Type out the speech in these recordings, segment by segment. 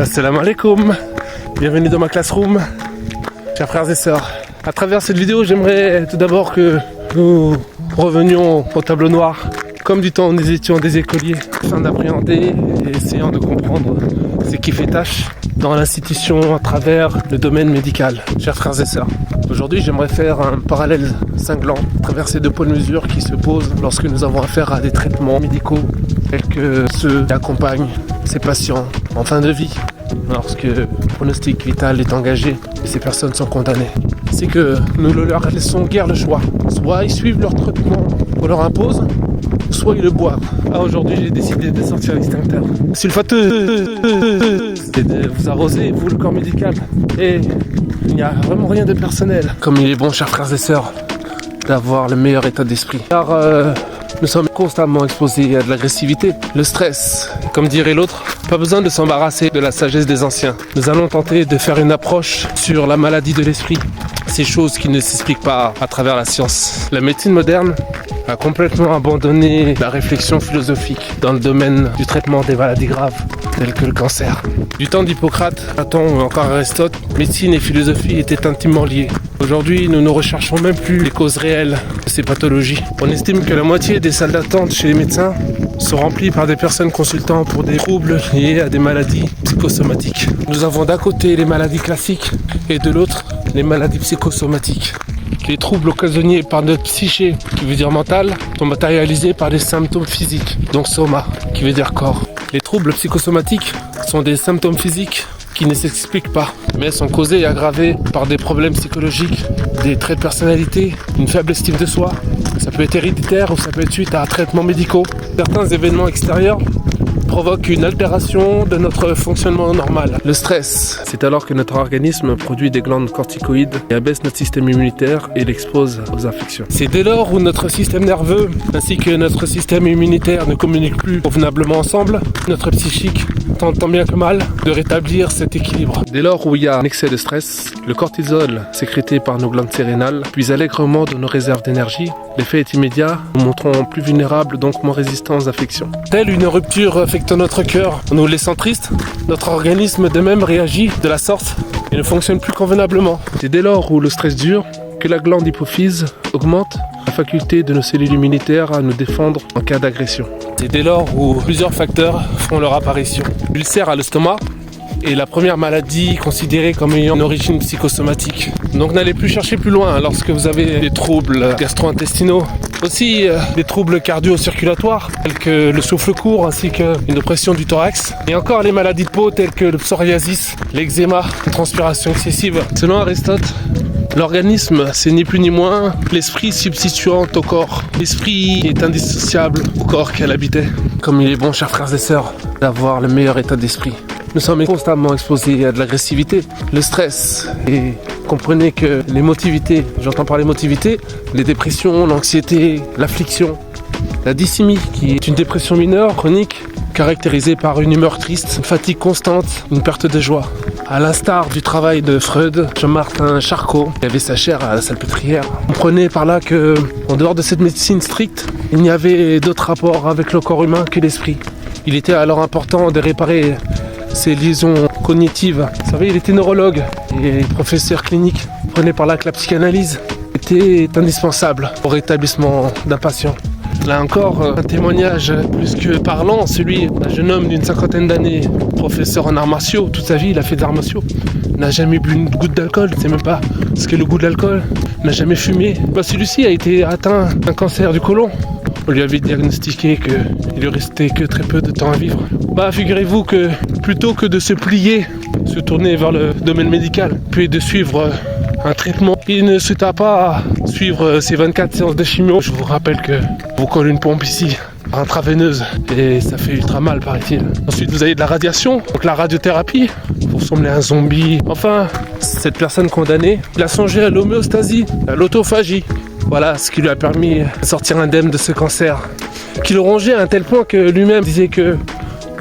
Assalamu alaikum, bienvenue dans ma classroom, chers frères et sœurs. À travers cette vidéo, j'aimerais tout d'abord que nous revenions au tableau noir, comme du temps où nous étions des écoliers, afin d'appréhender et essayant de comprendre ce qui fait tâche dans l'institution à travers le domaine médical. Chers frères et sœurs, aujourd'hui j'aimerais faire un parallèle cinglant à travers ces deux points de mesure qui se posent lorsque nous avons affaire à des traitements médicaux tels que ceux qui accompagnent ces patients en fin de vie, lorsque le pronostic vital est engagé et ces personnes sont condamnées. C'est que nous ne leur laissons guère le choix. Soit ils suivent leur traitement qu'on leur impose, soit ils le boivent. Aujourd'hui j'ai décidé de sortir l'extincteur sulfateux et de vous arroser, vous le corps médical. Et il n'y a vraiment rien de personnel. Comme il est bon, chers frères et sœurs, d'avoir le meilleur état d'esprit. Car nous sommes constamment exposés à de l'agressivité, le stress. Comme dirait l'autre, pas besoin de s'embarrasser de la sagesse des anciens. Nous allons tenter de faire une approche sur la maladie de l'esprit. Ces choses qui ne s'expliquent pas à travers la science. La médecine moderne a complètement abandonné la réflexion philosophique dans le domaine du traitement des maladies graves, telles que le cancer. Du temps d'Hippocrate, Platon ou encore Aristote, médecine et philosophie étaient intimement liées. Aujourd'hui, nous ne recherchons même plus les causes réelles de ces pathologies. On estime que la moitié des salles d'attente chez les médecins sont remplies par des personnes consultant pour des troubles liés à des maladies psychosomatiques. Nous avons d'un côté les maladies classiques et de l'autre les maladies psychosomatiques. Les troubles occasionnés par notre psyché, qui veut dire mental, sont matérialisés par des symptômes physiques, donc soma, qui veut dire corps. Les troubles psychosomatiques sont des symptômes physiques qui ne s'expliquent pas, mais sont causés et aggravés par des problèmes psychologiques, des traits de personnalité, une faible estime de soi. Ça peut être héréditaire ou ça peut être suite à traitements médicaux. Certains événements extérieurs provoque une altération de notre fonctionnement normal. Le stress, c'est alors que notre organisme produit des glandes corticoïdes et abaisse notre système immunitaire et l'expose aux infections. C'est dès lors où notre système nerveux ainsi que notre système immunitaire ne communiquent plus convenablement ensemble, notre psychique tente tant bien que mal de rétablir cet équilibre. Dès lors où il y a un excès de stress, le cortisol sécrété par nos glandes sérénales puise allègrement de nos réserves d'énergie. L'effet est immédiat, nous montrons plus vulnérables, donc moins résistants aux infections. Telle une rupture affectant notre cœur, nous laissant tristes, notre organisme de même réagit de la sorte et ne fonctionne plus convenablement. C'est dès lors où le stress dure que la glande hypophyse augmente la faculté de nos cellules immunitaires à nous défendre en cas d'agression. C'est dès lors où plusieurs facteurs font leur apparition. L'ulcère à l'estomac est la première maladie considérée comme ayant une origine psychosomatique. Donc n'allez plus chercher plus loin lorsque vous avez des troubles gastro-intestinaux. Aussi des troubles cardio-circulatoires tels que le souffle court ainsi qu'une oppression du thorax. Et encore les maladies de peau telles que le psoriasis, l'eczéma, la transpiration excessive. Selon Aristote, l'organisme, c'est ni plus ni moins l'esprit substituant au corps. L'esprit est indissociable au corps qu'elle habitait. Comme il est bon, chers frères et sœurs, d'avoir le meilleur état d'esprit. Nous sommes constamment exposés à de l'agressivité, le stress. Et comprenez que l'émotivité, j'entends par l'émotivité, les dépressions, l'anxiété, l'affliction, la dysmie, qui est une dépression mineure, chronique, caractérisée par une humeur triste, une fatigue constante, une perte de joie. À l'instar du travail de Freud, Jean-Martin Charcot, qui avait sa chaire à la Salpêtrière, comprenez par là que, en dehors de cette médecine stricte, il n'y avait d'autre rapport avec le corps humain que l'esprit. Il était alors important de réparer ces liaisons cognitives. Vous savez, il était neurologue et professeur clinique. Prenez par là que la psychanalyse était indispensable au rétablissement d'un patient. Là encore, un témoignage plus que parlant, celui d'un jeune homme d'une 50aine d'années, professeur en arts martiaux, toute sa vie il a fait des arts martiaux, n'a jamais bu une goutte d'alcool, ne sait même pas ce qu'est le goût de l'alcool, n'a jamais fumé. Celui-ci a été atteint d'un cancer du côlon. On lui avait diagnostiqué qu'il lui restait que très peu de temps à vivre. Figurez-vous que plutôt que de se plier, se tourner vers le domaine médical, puis de suivre un traitement, il ne se tape pas à suivre ces 24 séances de chimio. Je vous rappelle que vous collez une pompe ici, intraveineuse, et ça fait ultra mal, paraît-il. Ensuite, vous avez de la radiation, donc la radiothérapie, pour ressembler à un zombie. Enfin, cette personne condamnée, il a songé à l'homéostasie, à l'autophagie. Voilà ce qui lui a permis de sortir indemne de ce cancer, qui le rongeait à un tel point que lui-même disait que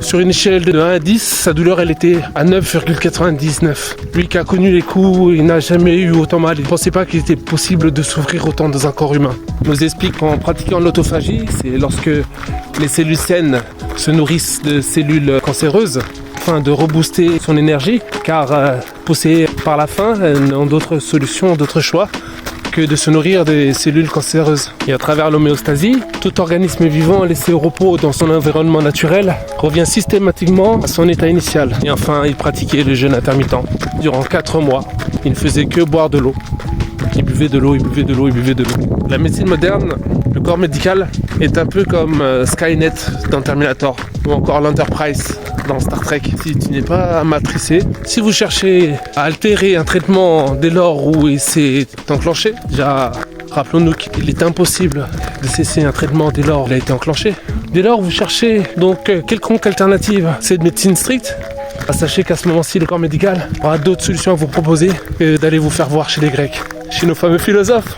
sur une échelle de 1 à 10, sa douleur elle était à 9,99. Lui qui a connu les coups, il n'a jamais eu autant mal. Il ne pensait pas qu'il était possible de souffrir autant dans un corps humain. Il nous explique qu'en pratiquant l'autophagie, c'est lorsque les cellules saines se nourrissent de cellules cancéreuses, afin de rebooster son énergie, car poussés par la faim, n'ont d'autres solutions, d'autres choix que de se nourrir des cellules cancéreuses. Et à travers l'homéostasie, tout organisme vivant laissé au repos dans son environnement naturel revient systématiquement à son état initial. Et enfin, il pratiquait le jeûne intermittent. Durant 4 mois, il ne faisait que boire de l'eau. Il buvait de l'eau, il buvait de l'eau, il buvait de l'eau. La médecine moderne, le corps médical, est un peu comme Skynet dans Terminator ou encore l'Enterprise dans Star Trek. Si tu n'es pas matricé, si vous cherchez à altérer un traitement dès lors où il s'est enclenché, déjà rappelons-nous qu'il est impossible de cesser un traitement dès lors où il a été enclenché. Dès lors vous cherchez donc quelconque alternative, cette médecine stricte, sachez qu'à ce moment-ci le corps médical aura d'autres solutions à vous proposer que d'aller vous faire voir chez les Grecs, chez nos fameux philosophes.